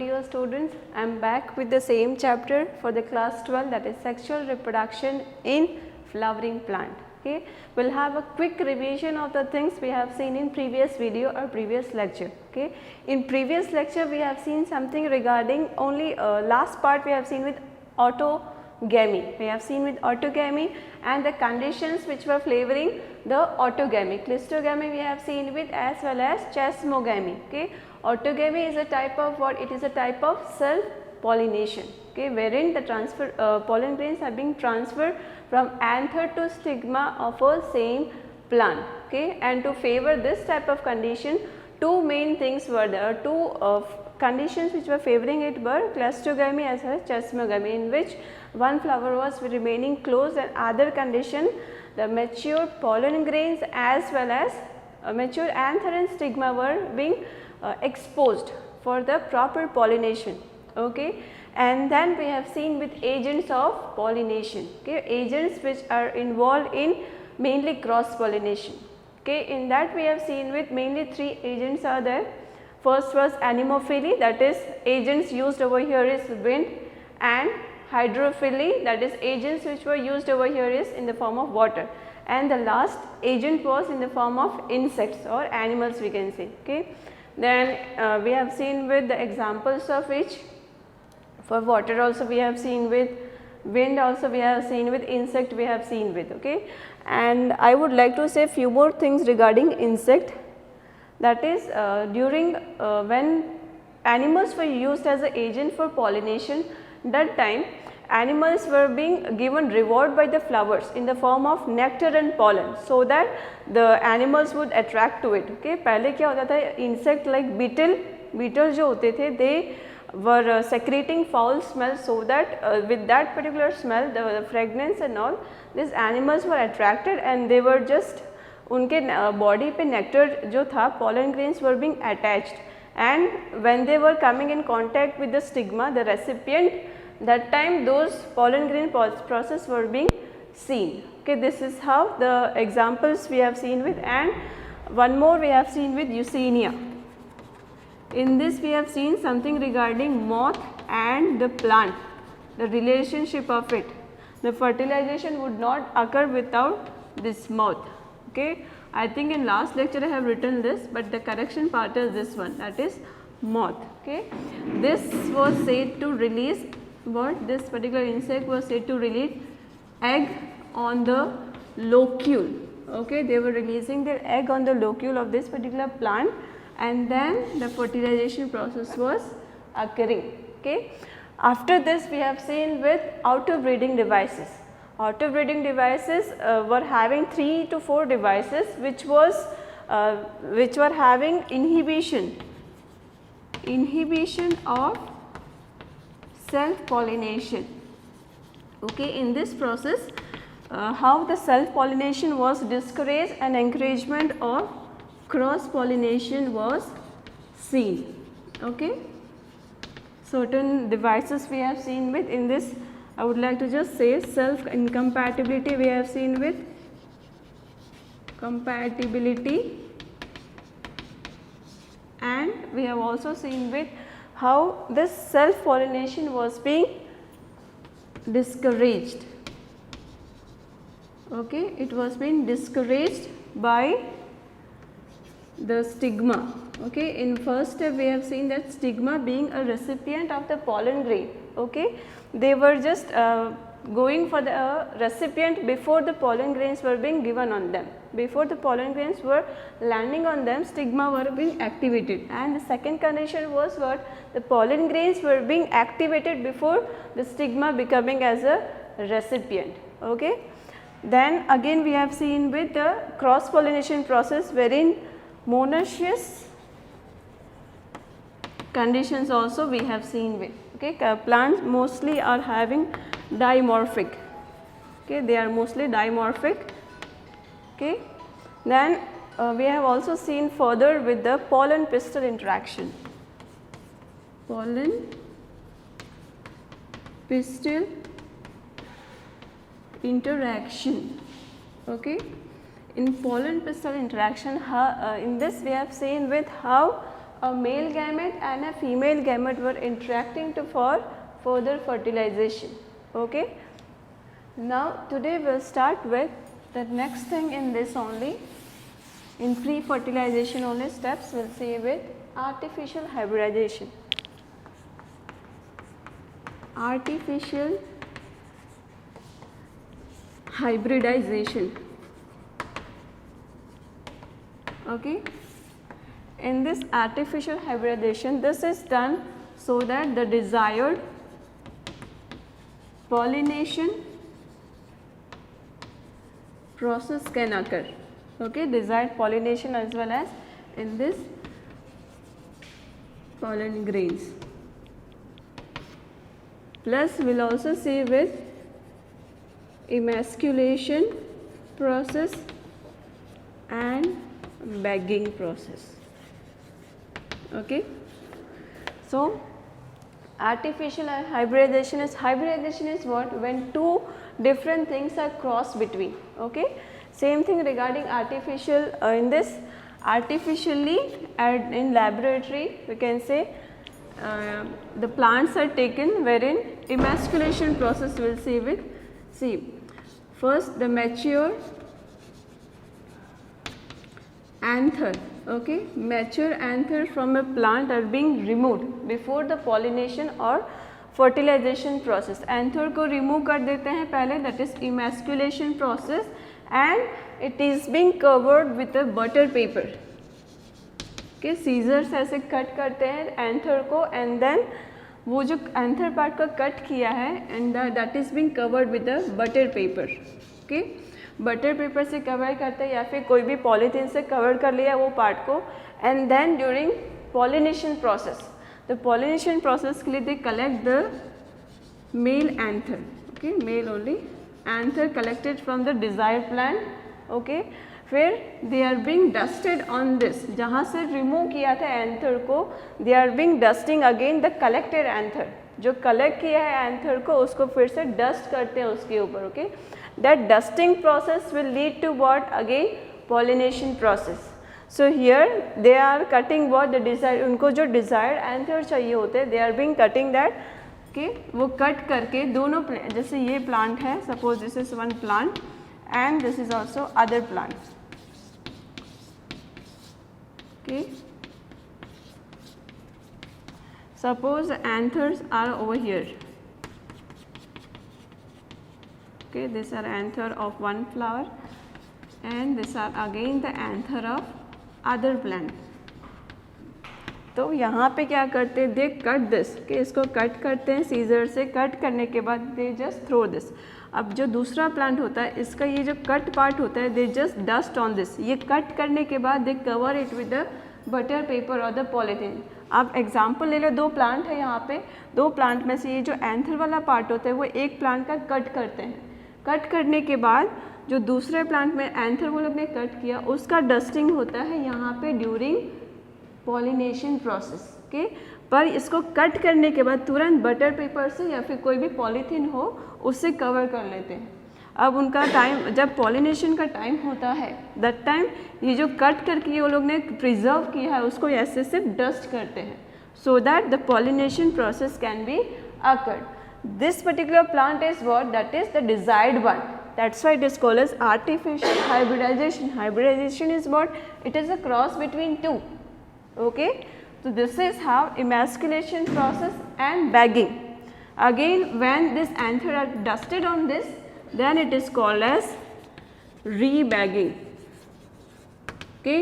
dear students, I am back with the same chapter for the class 12, that is sexual reproduction in flowering plant. Okay. We will have a quick revision of the things we have seen in previous video or previous lecture. Okay. In previous lecture we have seen something regarding only last part we have seen with autogamy. We have seen with autogamy and the conditions which were flavoring the autogamy. Cleistogamy we have seen with as well as chesmogamy. Okay. Autogamy is a type of what? It is a type of self pollination, okay, wherein the pollen grains are being transferred from anther to stigma of a same plant. Okay. And to favor this type of condition, two main things were there, two conditions which were favoring it were cleistogamy as well as chesmogamy, in which one flower was remaining closed, and other condition the mature pollen grains as well as mature anther and stigma were being exposed for the proper pollination. Okay. And then we have seen with agents of pollination, okay, agents which are involved in mainly cross pollination. Okay. In that we have seen with mainly three agents are there. First was anemophily, that is agents used over here is wind, and hydrophily, that is agents which were used over here is in the form of water, and the last agent was in the form of insects or animals we can say. Okay. Then we have seen with the examples of which for water also we have seen with, wind also we have seen with, insect we have seen with. Okay. And I would like to say few more things regarding insect, that is during when animals were used as an agent for pollination, that time animals were being given reward by the flowers in the form of nectar and pollen, so that the animals would attract to it. Okay. पहले क्या होता था, insect like beetle जो होते थे, they were secreting foul smell, so that with that particular smell, the fragrance and all, these animals were attracted and they were just उनके body पे nectar जो था, pollen grains were being attached, and when they were coming in contact with the stigma, the recipient, that time those pollen grain process were being seen. Okay. This is how the examples we have seen with, and one more we have seen with Eusenia. In this we have seen something regarding moth and the plant, the relationship of it. The fertilization would not occur without this moth. Okay. I think in last lecture I have written this, but the correction part is this one, that is moth. Okay. This was said to release what? This particular insect was said to release egg on the locule. Okay. They were releasing their egg on the locule of this particular plant, and then the fertilization process was occurring. Okay. After this we have seen with outbreeding devices. Outbreeding devices were having 3 to 4 devices which were having inhibition of self pollination. Okay. In this process how the self pollination was discouraged and encouragement of cross pollination was seen. Okay. Certain devices we have seen with, in this I would like to just say self incompatibility we have seen with, compatibility, and we have also seen with how this self pollination was being discouraged. Okay. It was being discouraged by the stigma. Okay. In first step we have seen that stigma being a recipient of the pollen grain. Okay. They were just going for the recipient before the pollen grains were being given on them. Before the pollen grains were landing on them, stigma were being activated, and the second condition was what? The pollen grains were being activated before the stigma becoming as a recipient. Okay. Then again we have seen with the cross pollination process, wherein monoecious conditions also we have seen with. Okay. Plants mostly are having dimorphic. Okay. They are mostly dimorphic. Okay. Then we have also seen further with the pollen pistil interaction. Pollen pistil interaction. Okay. In pollen pistil interaction, in this we have seen with how a male gamete and a female gamete were interacting for further fertilization. Okay. Now today we will start with the next thing in this only, in pre-fertilization only steps we will see with artificial hybridization. Artificial hybridization. Okay. In this artificial hybridization, this is done so that the desired pollination process can occur. Okay, desired pollination as well as in this pollen grains. Plus we will also see with emasculation process and bagging process. Okay. So artificial hybridization is what? When two different things are crossed between. Okay. Same thing regarding artificial in this artificially in laboratory we can say the plants are taken wherein emasculation process we will see with, see first the mature anther. Okay, mature anther from a plant are being removed before the pollination or fertilization process. Anther को remove कर देते हैं पहले, that is emasculation process, and it is being covered with a butter paper. Okay, scissors ऐसे cut करते हैं anther को and then वो जो anther part को कट किया है and that is being covered with a butter paper. Okay, butter paper से कवर करते हैं या फिर कोई भी पॉलीथीन से कवर कर लिया वो पार्ट को and then during pollination process, the pollination process के लिए they collect the male anther. Okay, male only anther collected from the desired plant. Okay, फिर they are being dusted on this, जहाँ से remove किया था anther को they are being dusting again the collected anther. जो collect किया है anther को उसको फिर से डस्ट करते हैं उसके ऊपर. Okay, that dusting process will lead to what? Again pollination process. So here they are cutting what the desired, उनको जो desired anther चाहिए होते हैं they are being cutting that. Okay, वो cut करके दोनों जैसे ये plant है, suppose this is one plant and this is also other plant. Okay, suppose the anthers are over here. Okay, these are anther of one flower and these are again the anther of other plant. तो यहाँ पे क्या करते हैं, दे cut this, कि इसको cut करते हैं सीजर से. कट करने के बाद दे जस्ट थ्रो दिस. अब जो दूसरा प्लांट होता है इसका ये जो कट पार्ट होता है they just dust on this. ये कट करने के बाद they cover it with the butter paper और द पॉलीथीन. आप एग्जाम्पल ले लो, दो प्लांट है यहाँ पे, दो प्लांट में से ये जो एंथर वाला पार्ट होता है वो एक प्लांट का कट करते हैं. कट करने के बाद जो दूसरे प्लांट में एंथर वो लोग ने कट किया उसका डस्टिंग होता है यहाँ पे ड्यूरिंग पॉलिनेशन प्रोसेस. ओके, पर इसको कट करने के बाद तुरंत बटर पेपर से या फिर कोई भी पॉलीथीन हो उससे कवर कर लेते हैं. अब उनका टाइम, जब पॉलिनेशन का टाइम होता है दैट टाइम ये जो कट करके वो लोग ने प्रिजर्व किया है उसको ऐसे सिर्फ डस्ट करते हैं so that the pollination process can be occurred. This particular plant is what? That is the desired one. That's why it is called as artificial hybridization. Hybridization is what? It is a cross between two. Okay. So this is how emasculation process and bagging. Again, when this anther are dusted on this, then it is called as rebagging. Okay.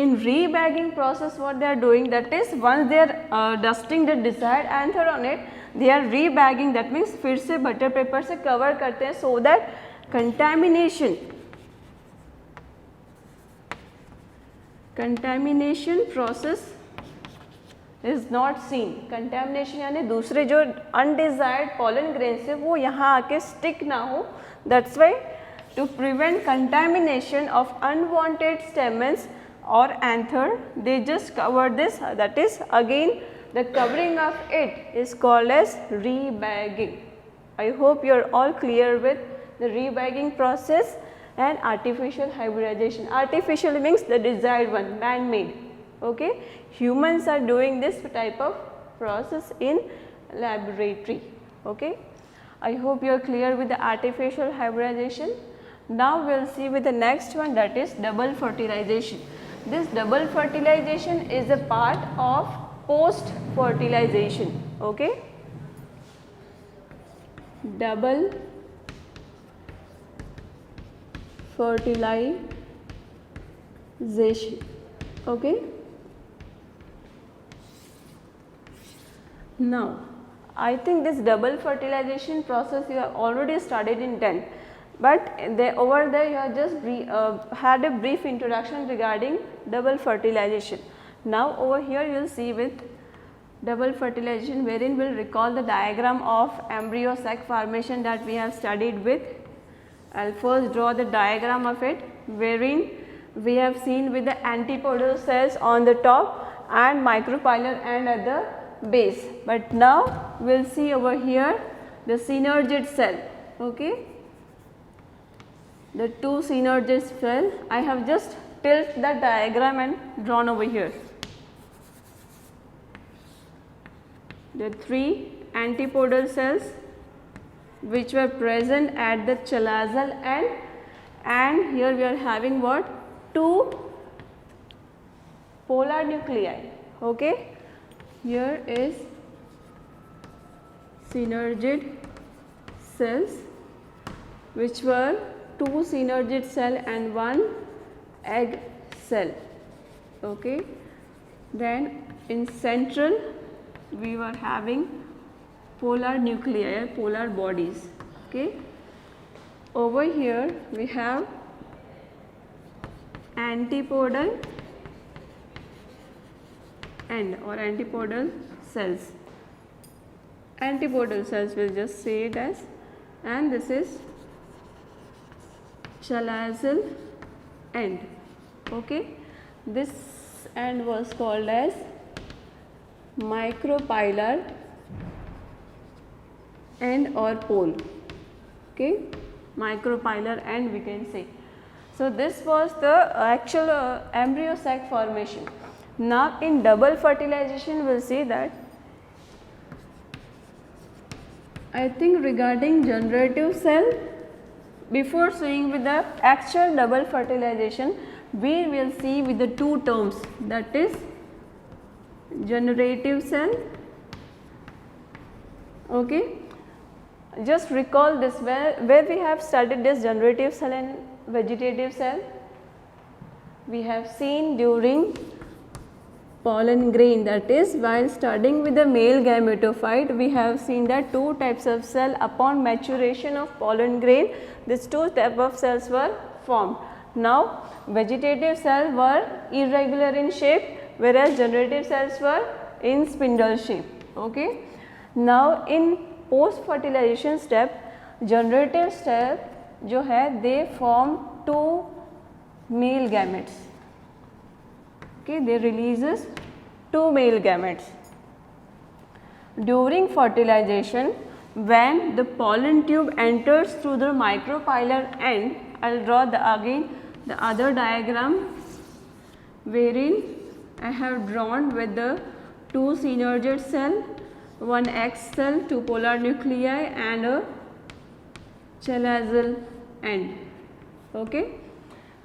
In rebagging process, what they are doing, that is once they are dusting the desired anther on it, they are rebagging. That means फिर से butter paper से cover करते हैं so that contamination process is not seen. Contamination यानी दूसरे जो undesired pollen grains है वो यहाँ आके stick ना हो. That's why to prevent contamination of unwanted stamens or anther they just cover this. That is again the covering of it is called as rebagging. I hope you are all clear with the rebagging process and artificial hybridization. Artificial means the desired one, man-made. Okay, humans are doing this type of process in laboratory. Okay, I hope you are clear with the artificial hybridization. Now we will see with the next one, that is double fertilization. This double fertilization is a part of post fertilization. Okay, double fertilization. Okay, now I think this double fertilization process you have already studied in 10th, but over there you have just had a brief introduction regarding double fertilization. Now over here you will see with double fertilization, wherein we will recall the diagram of embryo sac formation that we have studied with. I will first draw the diagram of it, wherein we have seen with the antipodal cells on the top and micropylar end at the base. But now we will see over here the synergid cell. Okay, the two synergid cell. I have just tilted the diagram and drawn over here. The three antipodal cells which were present at the chalazal end, and here we are having what? Two polar nuclei. Okay, here is synergid cells which were two synergid cell and one egg cell. Okay, then in central we were having polar nuclei, polar bodies. Okay, over here we have antipodal end or antipodal cells. Antipodal cells, we will just say it as, and this is chalazal end. Okay, this end was called as micropylar end or pole. Okay, micropylar end we can say. So this was the actual embryo sac formation. Now in double fertilization we will see that, I think regarding generative cell, before seeing with the actual double fertilization, we will see with the two terms, that is generative cell. Okay, just recall this, where we have studied this generative cell and vegetative cell. We have seen during pollen grain, that is while studying with the male gametophyte, we have seen that two types of cell upon maturation of pollen grain, these two types of cells were formed. Now vegetative cells were irregular in shape, whereas generative cells were in spindle shape. Okay, now in post fertilization step, generative step जो है, they form two male gametes. Okay, they releases two male gametes. During fertilization, when the pollen tube enters through the micropylar end, I will draw again the other diagram, wherein I have drawn with the two synergid cell, one X cell, two polar nuclei and a chalazal end. Okay,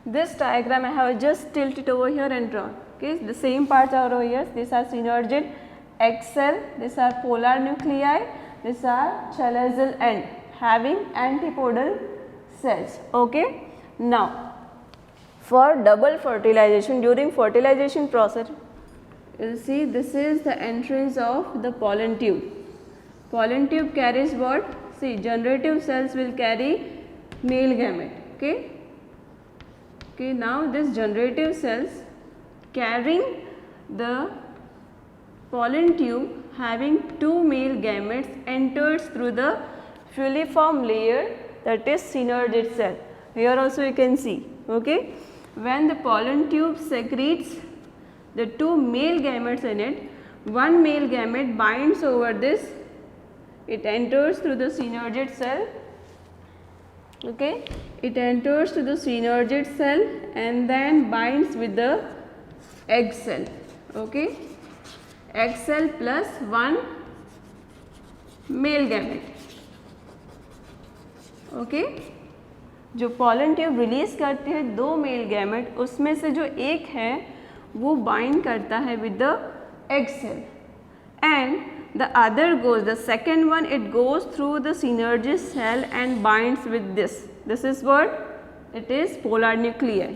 this diagram I have just tilted over here and drawn. Okay, the same parts are over here. These are synergid X cell, these are polar nuclei, these are chalazal end having antipodal cells. Okay, now for double fertilization, during fertilization process, you will see this is the entrance of the pollen tube. Pollen tube carries what? See, generative cells will carry male gamete. Okay, okay, now this generative cells carrying the pollen tube having two male gametes enters through the filiform layer, that is synergid cell. Here also you can see. Okay, when the pollen tube secretes the two male gametes in it, one male gamete binds over this, it enters through the synergid cell. Okay, it enters to the synergid cell and then binds with the egg cell. okay, egg cell plus one male gamete, okay. जो pollen tube release करते हैं 2 male gamete, उसमें से जो एक है वो bind करता है with the egg cell and the other goes, the second one it goes through the Synergis cell and binds with this. This is what? It is polar nuclei.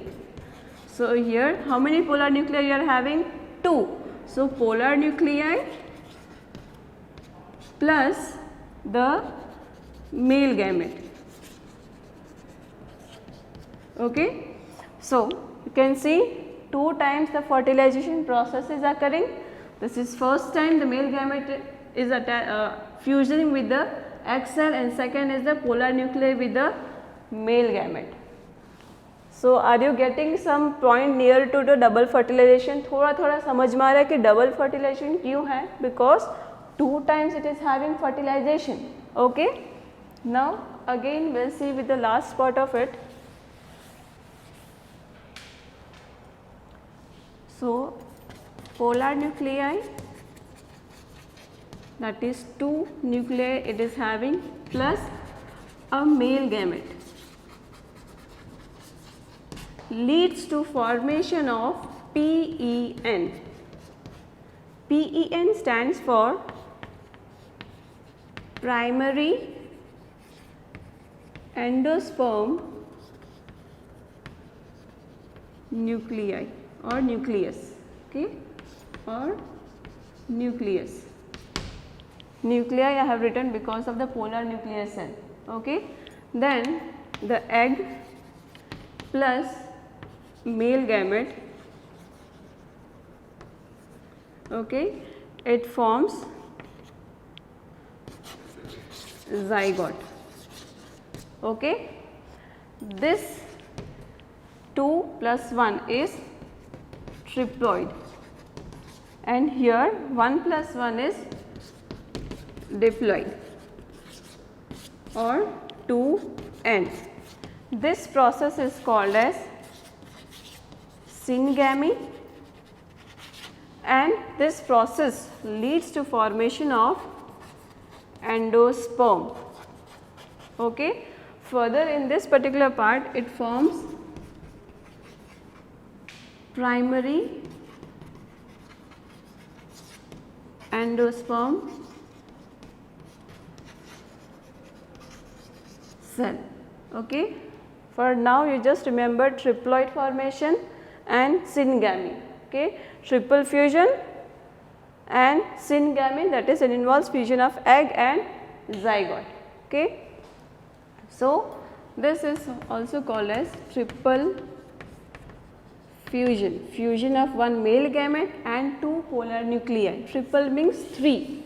So here how many polar nuclei you are having? 2. So polar nuclei plus the male gamete. Okay. So you can see 2 times the fertilization process is occurring. This is first time the male gamete is fusing with the egg cell and second is the polar nuclei with the male gamete. So are you getting some point near to the double fertilization? थोड़ा थोड़ा समझ में आ रहा है कि double fertilization क्यों है? Because 2 times it is having fertilization. Okay. Now again we'll see with the last part of it. So polar nuclei, that is 2 nuclei it is having plus a male gamete, leads to formation of PEN. PEN stands for primary endosperm nuclei or nucleus, okay, or nucleus. Nuclei I have written because of the polar nuclear cell, okay. Then the egg plus male gamete, okay, it forms zygote, okay. This 2 plus 1 is triploid and here 1 plus 1 is diploid or 2N. This process is called as syngamy and this process leads to formation of endosperm, okay. Further in this particular part it forms primary endosperm cell, okay. For now you just remember triploid formation and syngamy, okay. Triple fusion and syngamy, that is it involves fusion of egg and zygote, okay. So this is also called as triple fusion, fusion of 1 male gamete and 2 polar nuclei. Triple means 3,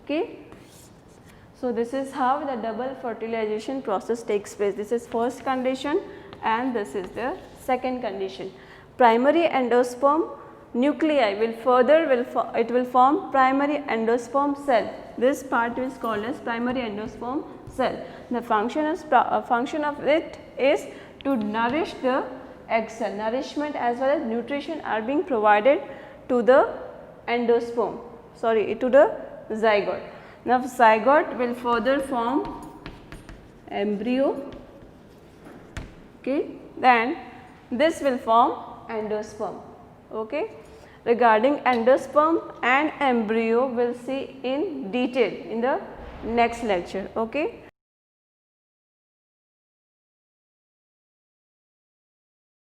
okay. So this is how the double fertilization process takes place. This is first condition and this is the second condition. Primary endosperm nuclei will form primary endosperm cell. This part is called as primary endosperm cell. The function of it is to nourish the egg cell. Nourishment as well as nutrition are being provided to the endosperm, to the zygote. Now zygote will further form embryo, okay. Then this will form endosperm, okay. Regarding endosperm and embryo we will see in detail in the next lecture, okay.